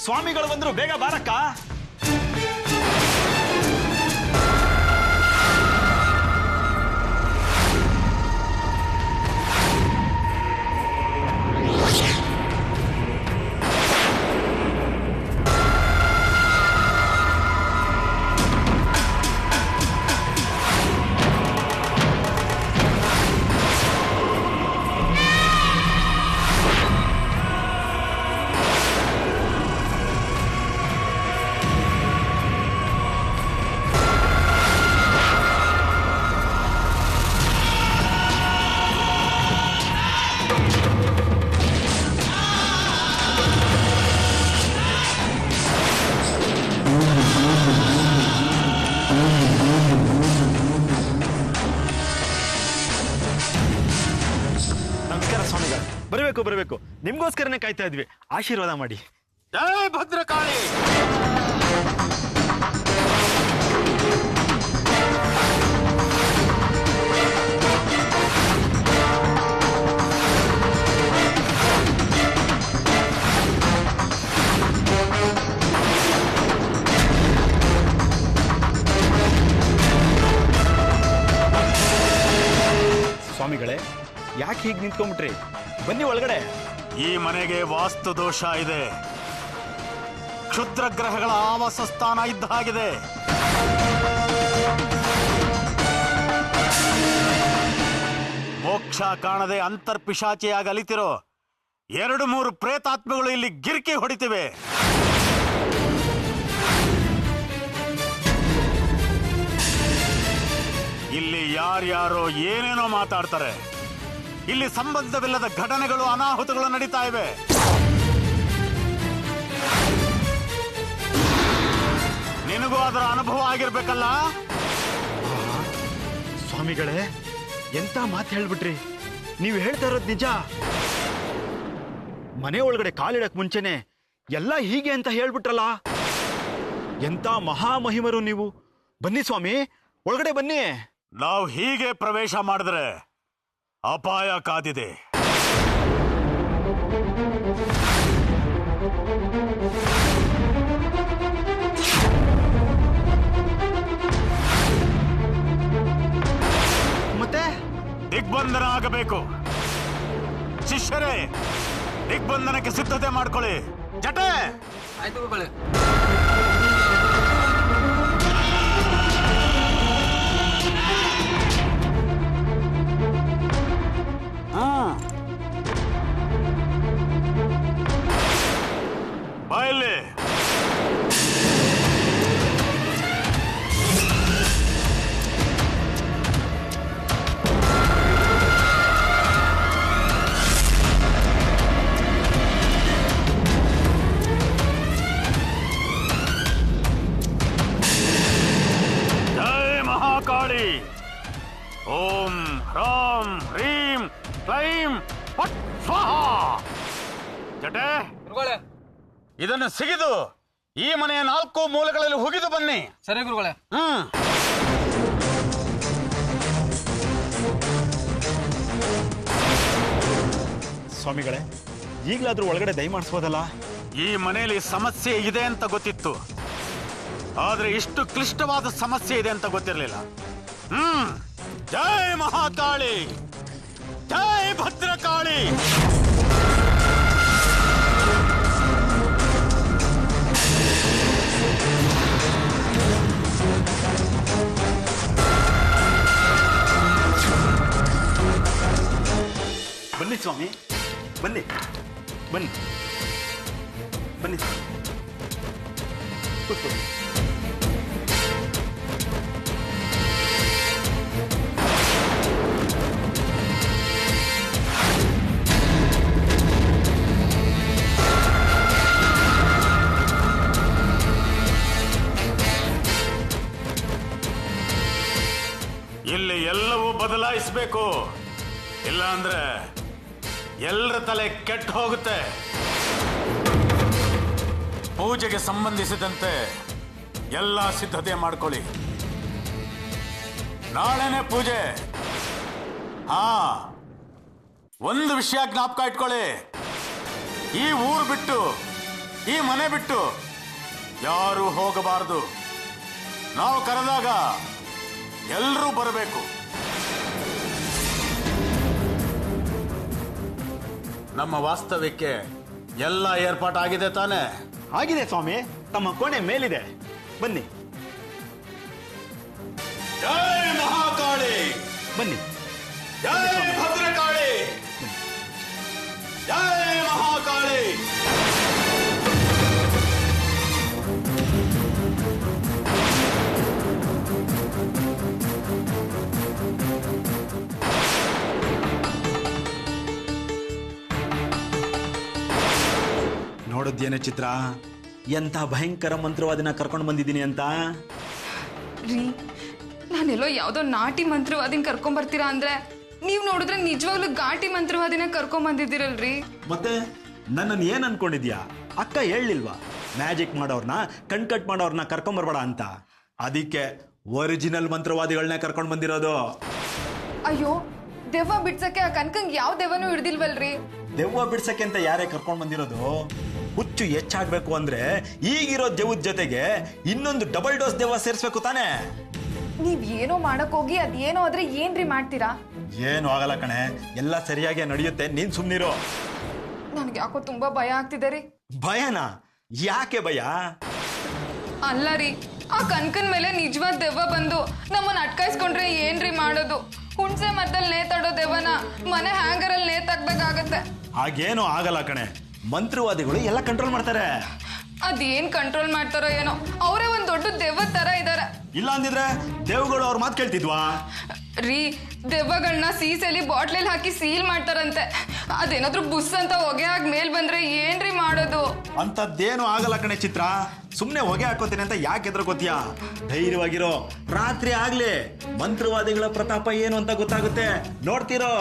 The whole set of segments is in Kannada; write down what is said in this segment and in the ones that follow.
ಸ್ವಾಮಿಗಳು ಬಂದ್ರು, ಬೇಗ ಬಾರಕ್ಕ. ನಮಸ್ಕಾರ ಸ್ವಾಮಿಗಳು. ಬರಬೇಕು, ನಿಮ್ಗೋಸ್ಕರನೇ ಕಾಯ್ತಾ ಇದ್ವಿ. ಆಶೀರ್ವಾದ ಮಾಡಿ. ಜೈ ಭದ್ರಕಾಳಿ. ಸ್ವಾಮಿಗಳೇ, ಯಾಕೆ ಹೀಗೆ ನಿಂತ್ಕೊಂಡ್ಬಿಟ್ರಿ? ಬನ್ನಿ ಒಳಗಡೆ. ಈ ಮನೆಗೆ ವಾಸ್ತು ದೋಷ ಇದೆ. ಕ್ಷುದ್ರ ಗ್ರಹಗಳ ಆವಾಸ ಸ್ಥಾನ ಇದ್ದ ಹಾಗಿದೆ. ಮೋಕ್ಷ ಕಾಣದೆ ಅಂತರ್ಪಿಶಾಚಿಯಾಗಿ ಅಲಿತಿರೋ 2-3 ಪ್ರೇತಾತ್ಮಗಳು ಇಲ್ಲಿ ಗಿರ್ಕಿ ಹೊಡಿತಿವೆ. ಇಲ್ಲಿ ಯಾರ್ಯಾರೋ ಏನೇನೋ ಮಾತಾಡ್ತಾರೆ. ಇಲ್ಲಿ ಸಂಬಂಧವಿಲ್ಲದ ಘಟನೆಗಳು, ಅನಾಹುತಗಳು ನಡೀತಾ ಇವೆ. ನಿನಗೂ ಅದರ ಅನುಭವ ಆಗಿರ್ಬೇಕಲ್ಲ? ಸ್ವಾಮಿಗಳೇ, ಎಂತ ಮಾತು ಹೇಳ್ಬಿಟ್ರಿ. ನೀವು ಹೇಳ್ತಾ ಇರೋದು ನಿಜ. ಮನೆ ಒಳಗಡೆ ಕಾಲಿಡಕ್ ಮುಂಚೆನೆ ಎಲ್ಲ ಹೀಗೆ ಅಂತ ಹೇಳ್ಬಿಟ್ರಲ್ಲ. ಎಂತ ಮಹಾಮಹಿಮರು ನೀವು. ಬನ್ನಿ ಸ್ವಾಮಿ, ಒಳಗಡೆ ಬನ್ನಿ. ನಾವು ಹೀಗೆ ಪ್ರವೇಶ ಮಾಡಿದ್ರೆ ಅಪಾಯ ಕಾದಿದೆ. ಮತ್ತೆ ದಿಗ್ಬಂಧನ ಆಗಬೇಕು. ಶಿಷ್ಯರೇ, ದಿಗ್ಬಂಧನಕ್ಕೆ ಸಿದ್ಧತೆ ಮಾಡ್ಕೊಳ್ಳಿ. ಜಟೆ ಆಯ್ತು ಗುರುಗಳೇ. ಬಾಯಲ್ಲಿ ಜೈ ಮಹಾಕಾಳಿ. ಓಂ ಹ್ರಾಂ ಹ್ರೀಂ ಕ್ಲೈಂ ಫಟ್ ಸ್ವಾಹಾ. ಜಟೆ, ಗುರುಗಳೇ. ಇದನ್ನು ಸಿಗಿದು ಈ ಮನೆಯ 4 ಮೂಲೆಗಳಲ್ಲಿ ಹುಗಿದು ಬನ್ನಿ. ಸರಿ ಗುರುಗಳೇ. ಸ್ವಾಮಿಗಳೇ, ಈಗಲಾದ್ರೂ ಒಳಗಡೆ ದಯಮಾಡಿಸ್ಬೋದಲ್ಲ? ಈ ಮನೆಯಲ್ಲಿ ಸಮಸ್ಯೆ ಇದೆ ಅಂತ ಗೊತ್ತಿತ್ತು, ಆದ್ರೆ ಇಷ್ಟು ಕ್ಲಿಷ್ಟವಾದ ಸಮಸ್ಯೆ ಇದೆ ಅಂತ ಗೊತ್ತಿರಲಿಲ್ಲ. ಜೈ ಮಹಾಕಾಳಿ, ಜೈ ಭದ್ರಕಾಳಿ. ಬನ್ನಿ ಸ್ವಾಮಿ, ಬನ್ನಿ ಬನ್ನಿ ಬನ್ನಿ ಕೂತ್ಕೊಳ್ಳಿ. ಇಲ್ಲಿ ಎಲ್ಲವೂ ಬದಲಾಯಿಸಬೇಕು, ಇಲ್ಲ ಅಂದ್ರೆ ಎಲ್ಲರ ತಲೆ ಕೆಟ್ಟು ಹೋಗುತ್ತೆ. ಪೂಜೆಗೆ ಸಂಬಂಧಿಸಿದಂತೆ ಎಲ್ಲ ಸಿದ್ಧತೆ ಮಾಡ್ಕೊಳ್ಳಿ. ನಾಳೆನೆ ಪೂಜೆ. ಒಂದು ವಿಷಯ ಜ್ಞಾಪಕ ಇಟ್ಕೊಳ್ಳಿ, ಈ ಊರು ಬಿಟ್ಟು ಈ ಮನೆ ಬಿಟ್ಟು ಯಾರು ಹೋಗಬಾರದು. ನಾವು ಕರೆದಾಗ ಎಲ್ಲರೂ ಬರಬೇಕು. ನಮ್ಮ ವಾಸ್ತವ್ಯಕ್ಕೆ ಎಲ್ಲ ಏರ್ಪಾಟಾಗಿದೆ ತಾನೆ? ಆಗಿದೆ ಸ್ವಾಮಿ, ತಮ್ಮ ಕೋಣೆ ಮೇಲಿದೆ, ಬನ್ನಿ. ಜೈ ಮಹಾಕಾಳಿ, ಬನ್ನಿ. ಜೈ ಭದ್ರಕಾಳಿ, ಜೈ ಮಹಾಕಾಳಿ. ನೋಡಿದ್ಯೇನೆ ಚಿತ್ರ, ಎಂತ ಭಯಂಕರ ಮಂತ್ರವಾದಿನ ಕರ್ಕೊಂಡು ಬಂದಿದ್ದೀನಿ ಅಂತ. ರೀ, ನಾನೆಲ್ಲೋ ಯಾವುದೋ ನಾಟಿ ಮಂತ್ರವಾದಿನ ಕರ್ಕೊಂಡ್ ಬರ್ತೀರಾ ಅಂದ್ರೆ ನೀವ್ ನೋಡಿದ್ರೆ ನಿಜವಾಗ್ಲೂ ಘಾಟಿ ಮಂತ್ರವಾದಿನ ಕರ್ಕೊಂಡ್ ಬಂದಿದ್ದೀರಲ್ರಿ. ಮತ್ತೆ ನನ್ನನ್ನು ಏನ್ ಅನ್ಕೊಂಡಿದ್ಯಾ? ಅಕ್ಕ ಹೇಳಲಿಲ್ವಾ ಮ್ಯಾಜಿಕ್ ಮಾಡೋರ್ನ, ಕಟ್ ಮಾಡೋರ್ನ ಕರ್ಕೊಂಡ್ ಬರ್ಬೇಡ ಅಂತ? ಅದಕ್ಕೆ ಒರಿಜಿನಲ್ ಮಂತ್ರವಾದಿಗಳನ್ನ ಕರ್ಕೊಂಡ್ ಬಂದಿರೋದು. ಅಯ್ಯೋ, ದೆವ್ವ ಬಿಡ್ಸಕ್ಕೆ ಆ ಕನ್ಕಂಗ್ ಯಾವ ದೆವ್ವನೂ ಹಿಡ್ದಿಲ್ವಲ್ರಿ? ದೆವ್ವ ಬಿಡ್ಸಕ್ಕೆ ಅಂತ ಯಾರೇ ಕರ್ಕೊಂಡ್ ಬಂದಿರೋದು? ಹುಚ್ಚು ಹೆಚ್ಚಾಗ್ಬೇಕು ಅಂದ್ರೆ ಈಗಿರೋ ದೆವ್ವದ ಜೊತೆಗೆ ಇನ್ನೊಂದು ಡಬಲ್ ಡೋಸ್ ದೆವ್ವ ಸೇರಿಸ್ಬೇಕು ತಾನೆ. ನೀವ್ ಏನೋ ಮಾಡಕ್ ಹೋಗಿ ಅದೇನೋ ಆದ್ರೆ ಏನ್ರಿ ಮಾಡ್ತೀರಾ? ಏನು ಆಗಲ್ಲ ಕಣೆ, ಎಲ್ಲ ಸರಿಯಾಗಿ ನಡೆಯುತ್ತೆ, ನೀನ್ ಸುಮ್ನಿರೋ. ನನ್ಗೆ ಯಾಕೋ ತುಂಬಾ ಭಯ ಆಗ್ತಿದೆ ರೀ. ಭಯನಾ? ಯಾಕೆ ಭಯ? ಅಲ್ಲ ರೀ, ಆ ಕನ್ಕನ್ ಮೇಲೆ ನಿಜವಾದ ದೆವ್ವ ಬಂದು ನಮ್ಮನ್ನ ಅಟ್ಕಾಯಿಸ್ಕೊಂಡ್ರೆ ಏನ್ರಿ ಮಾಡೋದು? ಹುಣ್ಸೆ ಮತ್ತಲ್ಲಿ ನೇತಾಡೋ ದೆವ್ವನ ಮನೆ ಹ್ಯಾಂಗರಲ್ಲಿ ನೇತಾಕ್ಬೇಕಾಗತ್ತೆ. ಹಾಗೇನು ಆಗಲ್ಲ ಕಣೆ, ಮಂತ್ರವಾದಿಗಳು ಎಲ್ಲ ಕಂಟ್ರೋಲ್ ಮಾಡ್ತಾರೆ. ಅದೇನ್ ಕಂಟ್ರೋಲ್ ಮಾಡ್ತಾರೋ ಏನೋ, ಅವರೇ ಒಂದ್ ದೊಡ್ಡ ದೆವ್ವ ತರ ಇದಾರೆ. ಇಲ್ಲ ಅಂದಿದ್ರೆ ದೇವ್ಗಳು ಅವ್ರ ಮಾತು ಕೇಳ್ತಿದ್ವಾ? ರೀ, ದೆವ್ವಗಳನ್ನ ಸೀಸೆಲಿ ಬಾಟ್ಲಲ್ಲಿ ಹಾಕಿ ಸೀಲ್ ಮಾಡ್ತಾರಂತೆ. ಅದೇನಾದ್ರೂ ಬುಸ್ ಅಂತ ಹೊಗೆ ಆಗಿ ಮೇಲ್ ಬಂದ್ರೆ ಏನ್ರಿ ಮಾಡೋದು? ಅಂತದ್ದೇನು ಆಗಲ್ಲ ಕಣೆ ಚಿತ್ರ, ಸುಮ್ನೆ ಹೊಗೆ ಹಾಕೋತೀನಿ ಅಂತ ಯಾಕೆ ಎದ್ರಕೋತೀಯ? ಧೈರ್ಯವಾಗಿರೋ, ರಾತ್ರಿ ಆಗ್ಲಿ ಮಂತ್ರವಾದಿಗಳ ಪ್ರತಾಪ ಏನು ಅಂತ ಗೊತ್ತಾಗುತ್ತೆ, ನೋಡ್ತಿರೋ.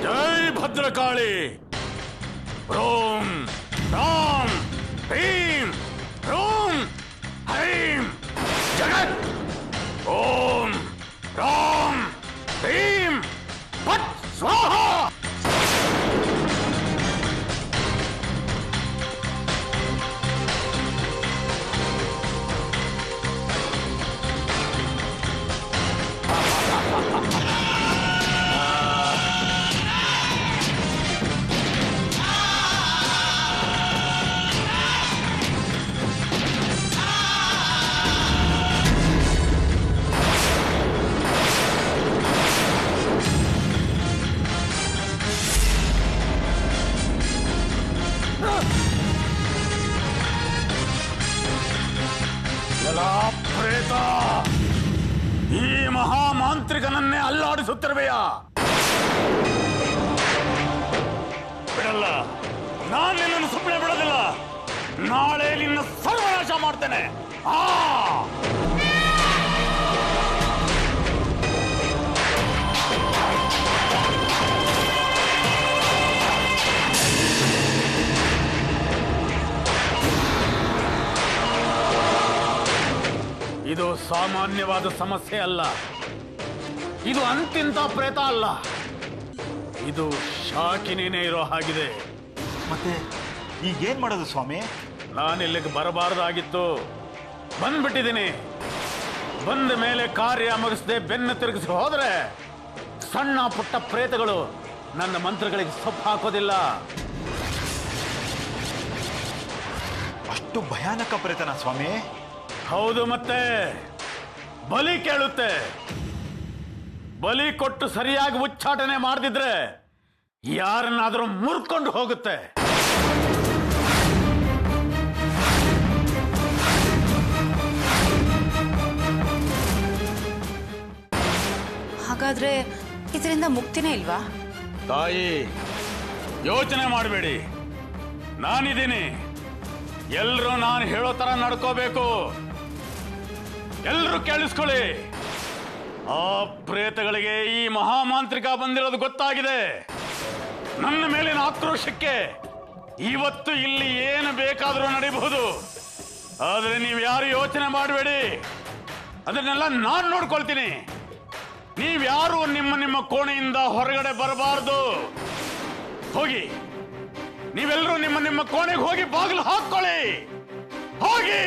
ಜೈ ಭದ್ರಕಾಳಿ. ಓಂ ರಾಂ ಭೀಂ ರೂಂ ಹೈಂ ಜಗತ್. ಓಂ ರಾಂ ಭೀಂ ಫಟ್ ಸ್ವಾಹಾ. ಪ್ರೇತ, ಈ ಮಹಾಮಾಂತ್ರಿಕನನ್ನೇ ಅಲ್ಲಾಡಿಸುತ್ತಿರುವೆಯಾ? ಬಿಡಲ್ಲ, ನಾನು ನಿನ್ನನ್ನು ಸುಮ್ಮನೆ ಬಿಡೋದಿಲ್ಲ. ನಾಳೆ ನಿನ್ನ ಸರ್ವನಾಶ ಮಾಡ್ತೇನೆ. ಇದು ಸಾಮಾನ್ಯವಾದ ಸಮಸ್ಯೆ ಅಲ್ಲ. ಇದು ಅಂತಿಂತ ಪ್ರೇತ ಅಲ್ಲ, ಇದು ಶಾಕಿನಿನೇ ಇರೋ ಹಾಗಿದೆ. ಮತ್ತೆ ಈಗೇನ್ ಮಾಡೋದು ಸ್ವಾಮಿ? ನಾನು ಇಲ್ಲಿಗೆ ಬರಬಾರ್ದಾಗಿತ್ತು, ಬಂದ್ಬಿಟ್ಟಿದ್ದೀನಿ. ಬಂದ ಮೇಲೆ ಕಾರ್ಯ ಮುಗಿಸದೆ ಬೆನ್ನು ತಿರುಗಿಸಿ ಹೋದ್ರೆ ಸಣ್ಣ ಪುಟ್ಟ ಪ್ರೇತಗಳು ನನ್ನ ಮಂತ್ರಗಳಿಗೆ ಸೊಪ್ಪು ಹಾಕೋದಿಲ್ಲ. ಅಷ್ಟು ಭಯಾನಕ ಪ್ರೇತನ ಸ್ವಾಮಿ? ಹೌದು, ಮತ್ತೆ ಬಲಿ ಕೇಳುತ್ತೆ. ಬಲಿ ಕೊಟ್ಟು ಸರಿಯಾಗಿ ಉಚ್ಚಾಟನೆ ಮಾಡದಿದ್ರೆ ಯಾರನ್ನಾದ್ರೂ ಮುರ್ಕೊಂಡು ಹೋಗುತ್ತೆ. ಹಾಗಾದ್ರೆ ಇದರಿಂದ ಮುಕ್ತಿನೇ ಇಲ್ವಾ? ತಾಯಿ, ಯೋಚನೆ ಮಾಡಬೇಡಿ, ನಾನಿದ್ದೀನಿ. ಎಲ್ರೂ ನಾನು ಹೇಳೋ ತರ ನಡ್ಕೋಬೇಕು. ಎಲ್ರೂ ಕೇಳಿಸ್ಕೊಳ್ಳಿ. ಆ ಪ್ರೇತಗಳಿಗೆ ಈ ಮಹಾಮಾಂತ್ರಿಕ ಬಂದಿರೋದು ಗೊತ್ತಾಗಿದೆ. ನನ್ನ ಮೇಲಿನ ಆಕ್ರೋಶಕ್ಕೆ ಇವತ್ತು ಇಲ್ಲಿ ಏನು ಬೇಕಾದರೂ ನಡೀಬಹುದು. ಆದ್ರೆ ನೀವು ಯಾರು ಯೋಚನೆ ಮಾಡಬೇಡಿ, ಅದನ್ನೆಲ್ಲ ನಾನು ನೋಡ್ಕೊಳ್ತೀನಿ. ನೀವ್ಯಾರು ನಿಮ್ಮ ನಿಮ್ಮ ಕೋಣೆಯಿಂದ ಹೊರಗಡೆ ಬರಬಾರದು. ಹೋಗಿ, ನೀವೆಲ್ಲರೂ ನಿಮ್ಮ ನಿಮ್ಮ ಕೋಣೆಗೆ ಹೋಗಿ ಬಾಗಿಲು ಹಾಕೊಳ್ಳಿ. ಹೋಗಿ.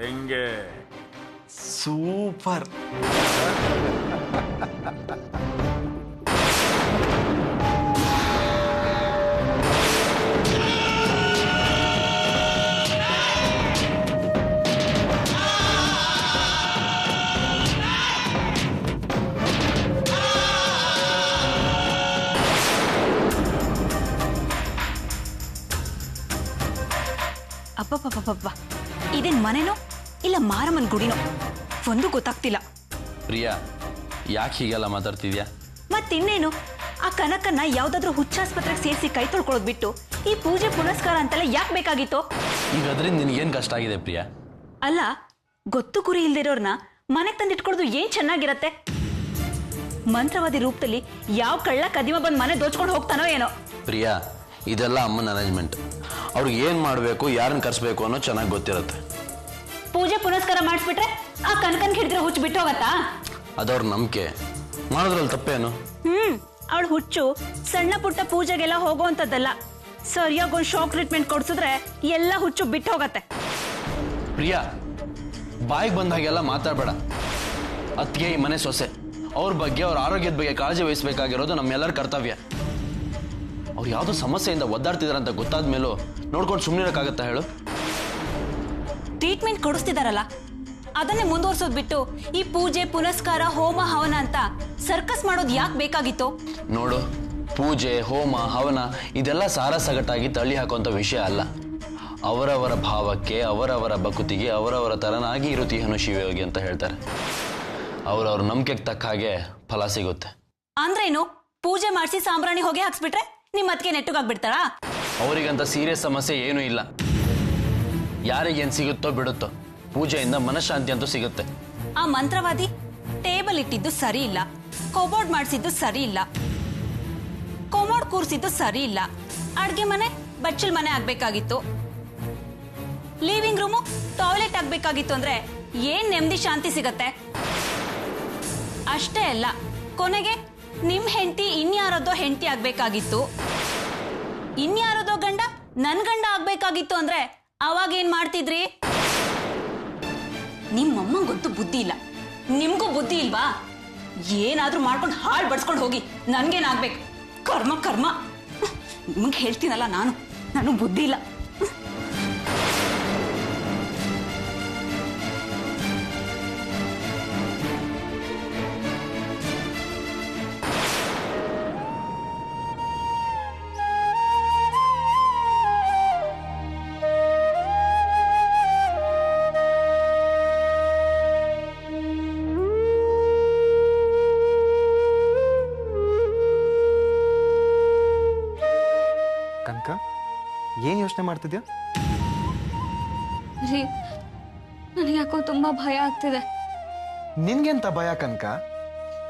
ಹೆಂಗೆ? ಸೂಪರ್. ಅಪ್ಪಪ್ಪಪ್ಪಪ್ಪ, ಇದೇನ್ ಮನೆನೋ ಇಲ್ಲ ಮಾರಮ್ಮನ್ ಗುಡಿನೋ ಒಂದು ಗೊತ್ತಾಗ್ತಿಲ್ಲ. ಪ್ರಿಯಾ, ಯಾಕೆ ಹೀಗೆಲ್ಲ ಮಾತಾಡ್ತಿದ್ಯಾ? ಮತ್ತಿನ್ನೇನು, ಆ ಕನಕನ್ನ ಯಾವ್ದಾದ್ರೂ ಹುಚ್ಚಾಸ್ಪತ್ರೆಗೆ ಸೇರಿಸಿ ಕೈ ತೊಳ್ಕೊಳ್ಳೋದು ಬಿಟ್ಟು ಈ ಪೂಜೆ ಪುನಸ್ಕಾರ ಅಂತೆಲ್ಲ ಯಾಕೆ ಬೇಕಾಗಿತ್ತು? ಈಗ ಅದರಿಂದ ನಿನಗೇನು ಕಷ್ಟ ಆಗಿದೆ ಪ್ರಿಯಾ? ಅಲ್ಲ, ಗೊತ್ತು ಗುರಿ ಇಲ್ದಿರೋರ್ನ ಮನೆಗೆ ತಂದಿಟ್ಕೊಳ್ಳೋದು ಏನ್ ಚೆನ್ನಾಗಿರತ್ತೆ? ಮಂತ್ರವಾದಿ ರೂಪದಲ್ಲಿ ಯಾವ ಕಳ್ಳ ಕದಿಮ ಬಂದ್ ಮನೆ ದೋಚ್ಕೊಂಡು ಹೋಗ್ತಾನೋ ಏನೋ. ಪ್ರಿಯಾ, ಇದೆಲ್ಲ ಅಮ್ಮನ ಅರೇಂಜ್ಮೆಂಟ್. ಅವ್ರಿಗೆ ಏನು ಮಾಡಬೇಕು, ಯಾರನ್ನ ಕರೆಸ್ಬೇಕು ಅನ್ನೋ ಚೆನ್ನಾಗಿ ಗೊತ್ತಿರುತ್ತೆ. ಪೂಜೆ ಪುನಸ್ಕಾರ ಮಾಡಿಸ್ಬಿಟ್ರೆ ಆ ಕನಕನ್ ಹಿಡಿದ್ರೆ ಹುಚ್ಚು ಬಿಟ್ಟು ಹೋಗತ್ತಾ? ಅದವ್ರ ನಂಬಿಕೆ, ಮಾಡೋದ್ರಲ್ಲಿ ತಪ್ಪೇನು? ಅವಳ ಹುಚ್ಚು ಸಣ್ಣ ಪುಟ್ಟ ಪೂಜೆಗೆಲ್ಲ ಹೋಗೋವಂಥದ್ದಲ್ಲ. ಸರಿಯಾಗಿ ಒಂದು ಶಾಕ್ ಟ್ರೀಟ್ಮೆಂಟ್ ಕೊಡ್ಸಿದ್ರೆ ಎಲ್ಲ ಹುಚ್ಚು ಬಿಟ್ಟು ಹೋಗತ್ತೆ. ಪ್ರಿಯಾ, ಬಾಯಿಗೆ ಬಂದ ಹಾಗೆಲ್ಲ ಮಾತಾಡಬೇಡ. ಅತ್ತಿಗೆ ಈ ಮನೆ ಸೊಸೆ, ಅವ್ರ ಬಗ್ಗೆ, ಅವ್ರ ಆರೋಗ್ಯದ ಬಗ್ಗೆ ಕಾಳಜಿ ವಹಿಸಬೇಕಾಗಿರೋದು ನಮ್ಮೆಲ್ಲರ ಕರ್ತವ್ಯ. ಅವ್ರು ಯಾವುದೋ ಸಮಸ್ಯೆಯಿಂದ ಒದ್ದಾಡ್ತಿದಾರೆ ಅಂತ ಗೊತ್ತಾದ ಮೇಲೂ ನೋಡ್ಕೊಂಡು ಸುಮ್ಮನಿರಕ್ಕಾಗತ್ತಾ ಹೇಳು? ಟ್ರೀಟ್ಮೆಂಟ್ ಕೊಡಿಸ್ತಿದಾರಲ್ಲ, ಅದನ್ನೇ ಮುಂದುವರ್ಸೋದ್ ಬಿಟ್ಟು ಈ ಪೂಜೆ ಪುನಸ್ಕಾರ ಹೋಮ ಹವನ ಅಂತ ಸರ್ಕಸ್ ಮಾಡೋದು ಯಾಕೆ ಬೇಕಾಗಿತ್ತು? ನೋಡು, ಪೂಜೆ ಹೋಮ ಹವನ ಇದೆಲ್ಲ ಸಾರಸಗಟ್ಟಾಗಿ ತಳ್ಳಿ ಹಾಕುವಂಥ ವಿಷಯ ಅಲ್ಲ. ಅವರವರ ಭಾವಕ್ಕೆ, ಅವರವರ ಭಕುತಿಗೆ ಅವರವರ ತರನಾಗಿ ಇರುತ್ತೀಹನು ಶಿವಯೋಗಿ ಅಂತ ಹೇಳ್ತಾರೆ. ಅವರವ್ರ ನಂಬಿಕೆಗೆ ತಕ್ಕ ಹಾಗೆ ಫಲ ಸಿಗುತ್ತೆ. ಅಂದ್ರೇನು? ಪೂಜೆ ಮಾಡಿಸಿ ಸಾಂಬ್ರಾಣಿ ಹೊಗೆ ಹಾಕ್ಸ್ಬಿಟ್ರೆ ನಿಮ್ಮ ಅತ್ತಿಗೆ ನೆಟ್ಟಗಾಗ್ಬಿಡ್ತಾರಾ? ಅವರಿಗಂತ ಸೀರಿಯಸ್ ಸಮಸ್ಯೆ ಏನೂ ಇಲ್ಲ. ಯಾರಿಗೇನು ಸಿಗುತ್ತೋ ಬಿಡುತ್ತೋ, ಪೂಜೆಯಿಂದ ಮನಃಶಾಂತಿ ಅಂತೂ ಸಿಗುತ್ತೆ. ಆ ಮಂತ್ರವಾದಿ ಟೇಬಲ್ ಇಟ್ಟಿದ್ದು ಸರಿ ಇಲ್ಲ, ಕಬೋರ್ಡ್ ಮಾಡಿಸಿದ್ದು ಸರಿ ಇಲ್ಲ, ಕೊಮೋಡ್ ಕೂರ್ಸಿದ್ದು ಸರಿ ಇಲ್ಲ, ಅಡ್ಗೆ ಮನೆ ಬಚ್ಚಲ್ ಮನೆ ಆಗ್ಬೇಕಾಗಿತ್ತು, ಲಿವಿಂಗ್ ರೂಮು ಟಾಯ್ಲೆಟ್ ಆಗ್ಬೇಕಾಗಿತ್ತು. ಅಂದ್ರೆ ಏನ್ ನೆಮ್ಮದಿ ಶಾಂತಿ ಸಿಗತ್ತೆ? ಅಷ್ಟೇ ಅಲ್ಲ, ಕೊನೆಗೆ ನಿಮ್ ಹೆಂಡತಿ ಇನ್ಯಾರದೋ ಹೆಂಡತಿ ಆಗ್ಬೇಕಾಗಿತ್ತು, ಇನ್ಯಾರದೋ ಗಂಡ ನನ್ ಗಂಡ ಆಗ್ಬೇಕಾಗಿತ್ತು. ಅಂದ್ರೆ ಅವಾಗ ಏನ್ ಮಾಡ್ತಿದ್ರಿ? ನಿಮ್ಮಮ್ಮಂಗಂತೂ ಬುದ್ಧಿ ಇಲ್ಲ, ನಿಮ್ಗೂ ಬುದ್ಧಿ ಇಲ್ವಾ? ಏನಾದ್ರೂ ಮಾಡ್ಕೊಂಡು ಹಾಳು ಬಡ್ಸ್ಕೊಂಡು ಹೋಗಿ, ನನ್ಗೇನಾಗ್ಬೇಕು? ಕರ್ಮ ಕರ್ಮ. ನಿಮ್ಗೆ ಹೇಳ್ತೀನಲ್ಲ, ನಾನು ಬುದ್ಧಿ ಇಲ್ಲ. ಕನಕ, ಏನು ಯೋಚನೆ ಮಾಡ್ತಿದ್ಯಾ? ರೀ, ನನಗೆ ಯಾಕೋ ತುಂಬಾ ಭಯ ಆಗ್ತಿದೆ. ನಿನ್ಗೆಂತ ಭಯ ಕನಕ?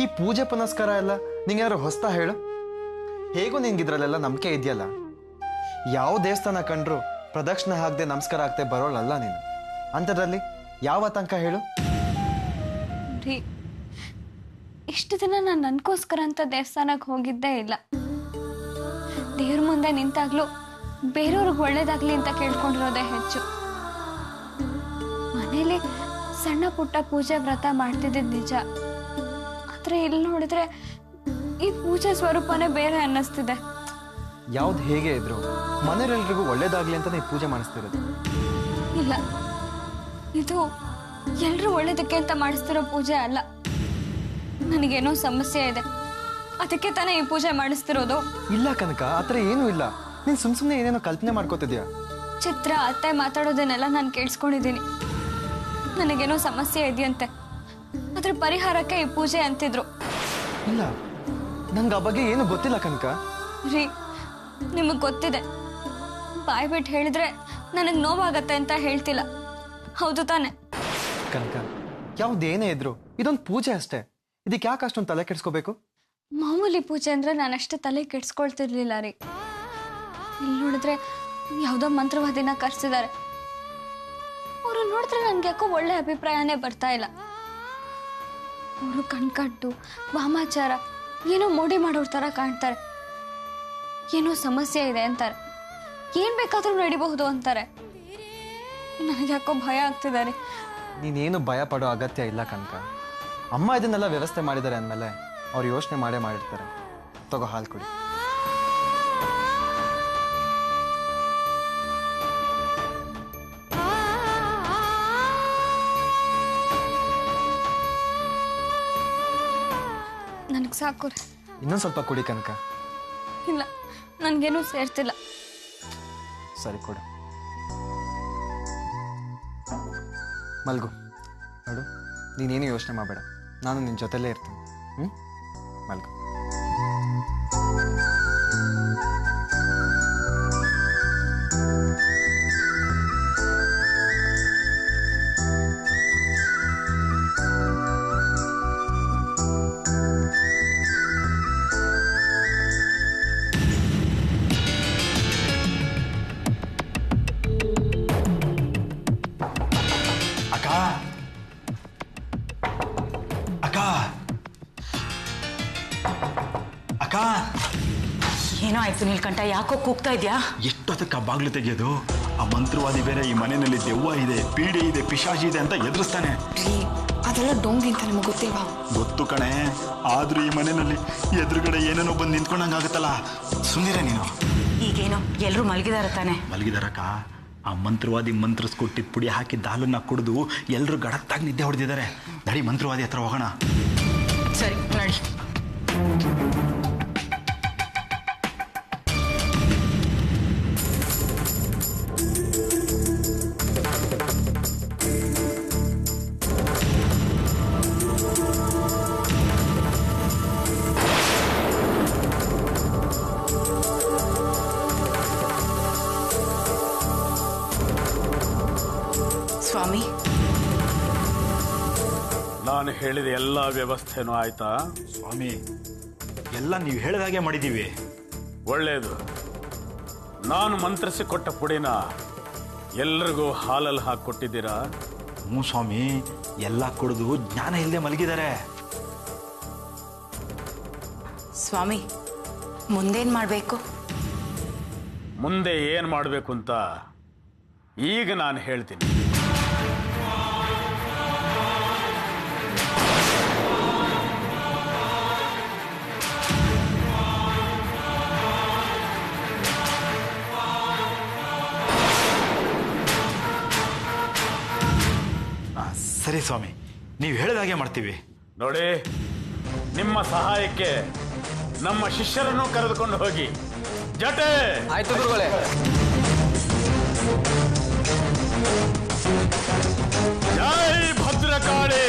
ಈ ಪೂಜೆ ಪುನಸ್ಕಾರ ಎಲ್ಲ ನಿಂಗೇನಾದ್ರು ಹೊಸ್ತಾ ಹೇಳು. ಹೇಗೂ ನಿನ್ಗಿದ್ರಲ್ಲೆಲ್ಲ ನಂಬಿಕೆ ಇದೆಯಲ್ಲ. ಯಾವ ದೇವಸ್ಥಾನ ಕಂಡ್ರು ಪ್ರದಕ್ಷಿಣೆ ಹಾಕದೆ ನಮಸ್ಕಾರ ಆಗ್ದೆ ಬರೋಳಲ್ಲ ನೀನು. ಅಂಥದ್ರಲ್ಲಿ ಯಾವ ತನಕ ಹೇಳು? ರೀ, ಇಷ್ಟು ದಿನ ನಾನು ನನಗೋಸ್ಕರ ಅಂತ ದೇವಸ್ಥಾನಕ್ಕೆ ಹೋಗಿದ್ದೇ ಇಲ್ಲ. ದೇವ್ರ ಮುಂದೆ ನಿಂತಾಗ್ಲೂ ಬೇರೆಯವ್ರಿಗೆ ಒಳ್ಳೇದಾಗ್ಲಿ ಅಂತ ಕೇಳ್ಕೊಂಡಿರೋದೇ ಹೆಚ್ಚು. ಮನೇಲಿ ಸಣ್ಣ ಪುಟ್ಟ ಪೂಜೆ ವ್ರತ ಮಾಡ್ತಿದ್ದಿದ್ದು ನಿಜ. ಆದ್ರೆ ಇಲ್ಲಿ ನೋಡಿದ್ರೆ ಈ ಪೂಜೆ ಸ್ವರೂಪನೇ ಬೇರೆ ಅನ್ನಿಸ್ತಿದೆ. ಯಾವ್ದು ಹೇಗೆ ಇದ್ರು ಮನೆಯಲ್ರಿಗೂ ಒಳ್ಳೇದಾಗ್ಲಿ ಅಂತ ನೀವು ಪೂಜೆ ಮಾಡಿಸ್ತಿರೋದು. ಇಲ್ಲ, ಇದು ಎಲ್ರೂ ಒಳ್ಳೇದಕ್ಕೆ ಅಂತ ಮಾಡಿಸ್ತಿರೋ ಪೂಜೆ ಅಲ್ಲ. ನನಗೇನೋ ಸಮಸ್ಯೆ ಇದೆ, ಅದಕ್ಕೆ ತಾನೇ ಈ ಪೂಜೆ ಮಾಡಿಸ್ತಿರೋದು. ಇಲ್ಲ ಕನಕ, ಆತರ ಏನೂ ಇಲ್ಲ. ನೀನ್ ಸುಮ್ನೆ ಏನೇನೋ ಕಲ್ಪನೆ ಮಾಡ್ಕೋತಿದ್ಯಾ. ಚಿತ್ರ ಅತ್ತೆ ಮಾತಾಡೋದನ್ನೆಲ್ಲ ನಾನು ಕೇಳಿಸ್ಕೊಂಡಿದ್ದೀನಿ. ನನಗೇನೋ ಸಮಸ್ಯೆ ಇದೆಯಂತೆ, ಅದ್ರ ಪರಿಹಾರಕ್ಕೆ ಈ ಪೂಜೆ ಅಂತಿದ್ರು. ಇಲ್ಲ, ನಂಗೆ ಆ ಬಗ್ಗೆ ಏನು ಗೊತ್ತಿಲ್ಲ ಕನಕ. ರೀ, ನಿಮಗೆ ಗೊತ್ತಿದೆ, ಬಾಯ್ ಬಿಟ್ಟು ಹೇಳಿದ್ರೆ ನನಗೆ ನೋವಾಗತ್ತೆ ಅಂತ ಹೇಳ್ತಿಲ್ಲ, ಹೌದು ತಾನೆ? ಕನಕ, ಯಾವ್ದೇನೇ ಇದ್ರು ಇದೊಂದು ಪೂಜೆ ಅಷ್ಟೇ. ಇದಕ್ಕೆ ಯಾಕೆ ಅಷ್ಟೊಂದು ತಲೆ ಕೆಡ್ಸ್ಕೋಬೇಕು? ಮಾಮೂಲಿ ಪೂಜೆ ಅಂದ್ರೆ ನಾನಷ್ಟೇ ತಲೆ ಕೆಡ್ಸ್ಕೊಳ್ತಿರ್ಲಿಲ್ಲ ರೀ. ಇಲ್ಲಿ ನೋಡಿದ್ರೆ ಯಾವುದೋ ಮಂತ್ರವಾದಿನ ಕರ್ಸಿದ್ದಾರೆ. ಅವರು ನೋಡಿದ್ರೆ ನನ್ಗೆ ಯಾಕೋ ಒಳ್ಳೆ ಅಭಿಪ್ರಾಯನೇ ಬರ್ತಾ ಇಲ್ಲ. ಅವರು ಕಣ್ಕಟ್ಟು ವಾಮಾಚಾರ ಏನೋ ಮೋಡಿ ಮಾಡೋರ್ ತರ ಕಾಣ್ತಾರೆ. ಏನೋ ಸಮಸ್ಯೆ ಇದೆ ಅಂತಾರೆ, ಏನ್ ಬೇಕಾದ್ರೂ ನಡಿಬಹುದು ಅಂತಾರೆ. ನನಗೆ ಯಾಕೋ ಭಯ ಆಗ್ತಿದ್ದಾರೆ. ನೀನೇನು ಭಯ ಪಡೋ ಅಗತ್ಯ ಇಲ್ಲ ಕನಕ. ಅಮ್ಮ ಇದನ್ನೆಲ್ಲ ವ್ಯವಸ್ಥೆ ಮಾಡಿದ್ದಾರೆ ಅಂದಮೇಲೆ ಅವ್ರು ಯೋಚನೆ ಮಾಡೇ ಮಾಡಿರ್ತಾರೆ. ತಗೋ, ಹಾಲು ಕುಡಿ. ನನಗೆ ಸಾಕು ರೀ. ಇನ್ನೊಂದು ಸ್ವಲ್ಪ ಕುಡಿ ಕನಕ. ಇಲ್ಲ, ನನ್ಗೇನು ಸೇರ್ತಿಲ್ಲ. ಸರಿ, ಕೊಡು. ಮಲ್ಗು. ನೋಡು, ನೀನೇನು ಯೋಚನೆ ಮಾಡಬೇಡ, ನಾನು ನಿನ್ನ ಜೊತೆಲೇ ಇರ್ತೀನಿ. ಮಲ್ಗು. ಏನೋ ಆಯ್ತು ನೀಲ್ಕಂಠ, ಯಾಕೋ ಕೂಗ್ತಾ ಇದ್ಯಾ? ಎಷ್ಟೊತ್ತಕ್ಕ ಬಾಗ್ಲು ತೆಗೆಯೋದು? ಆ ಮಂತ್ರವಾದಿ ಬೇರೆ ಈ ಮನೆಯಲ್ಲಿ ದೆವ್ವ ಇದೆ, ಪೀಡೆ ಇದೆ, ಪಿಶಾಚಿ ಇದೆ ಅಂತ ಎದುರಿಸ್ತಾನೆ. ಅದೆಲ್ಲ ಡೋಂಗಿ ಅಂತ ನಿಮಗೆ ಗೊತ್ತಿಲ್ವಾ? ಗೊತ್ತು ಕಣೆ, ಆದ್ರೂ ಈ ಮನೆಯಲ್ಲಿ ಎದುರುಗಡೆ ಏನೇನೋ ಬಂದು ನಿಂತ್ಕೊಂಡಂಗಾಗುತ್ತಲ್ಲ. ಸುಮ್ಮನೆ ನೀನು. ಈಗೇನೋ ಎಲ್ರೂ ಮಲಗಿದಾರ ತಾನೆ? ಮಲಗಿದಾರಕ್ಕ. ಆ ಮಂತ್ರವಾದಿ ಮಂತ್ರಸ್ಕೊಟ್ಟಿದ್ದ ಪುಡಿ ಹಾಕಿದ್ದ ಹಾಲನ್ನ ಕುಡಿದು ಎಲ್ಲರೂ ಗಡತ್ತಾಗಿ ನಿದ್ದೆ ಹೊಡೆದಿದ್ದಾರೆ. ನಡಿ ಮಂತ್ರವಾದಿ ಹತ್ರ ಹೋಗೋಣ. ಸರಿ, ನಡಿ. ಸ್ವಾಮಿ, ನಾನು ಹೇಳಿದ ಎಲ್ಲ ವ್ಯವಸ್ಥೆನೂ ಆಯ್ತಾ? ಸ್ವಾಮಿ, ಎಲ್ಲ ನೀವು ಹೇಳಿದಾಗೆ ಮಾಡಿದ್ದೀವಿ. ಒಳ್ಳೆಯದು. ನಾನು ಮಂತ್ರಿಸಿ ಕೊಟ್ಟ ಪುಡಿನ ಎಲ್ರಿಗೂ ಹಾಲಲ್ಲಿ ಹಾಕಿಕೊಟ್ಟಿದ್ದೀರಾ? ಹ್ಞೂ ಸ್ವಾಮಿ, ಎಲ್ಲ ಕುಡಿದು ಜ್ಞಾನ ಇಲ್ಲದೆ ಮಲಗಿದ್ದಾರೆ. ಸ್ವಾಮಿ, ಮುಂದೇನ್ ಮಾಡ್ಬೇಕು? ಮುಂದೆ ಏನು ಮಾಡಬೇಕು ಅಂತ ಈಗ ನಾನು ಹೇಳ್ತೀನಿ. ಸರಿ ಸ್ವಾಮಿ, ನೀವು ಹೇಳಿದಾಗೆ ಮಾಡ್ತೀವಿ. ನೋಡಿ, ನಿಮ್ಮ ಸಹಾಯಕ್ಕೆ ನಮ್ಮ ಶಿಷ್ಯರನ್ನು ಕರೆದುಕೊಂಡು ಹೋಗಿ. ಜಟೆ! ಆಯ್ತು ಗುರುಗಳೇ. ಜೈ ಭದ್ರಕಾಳಿ!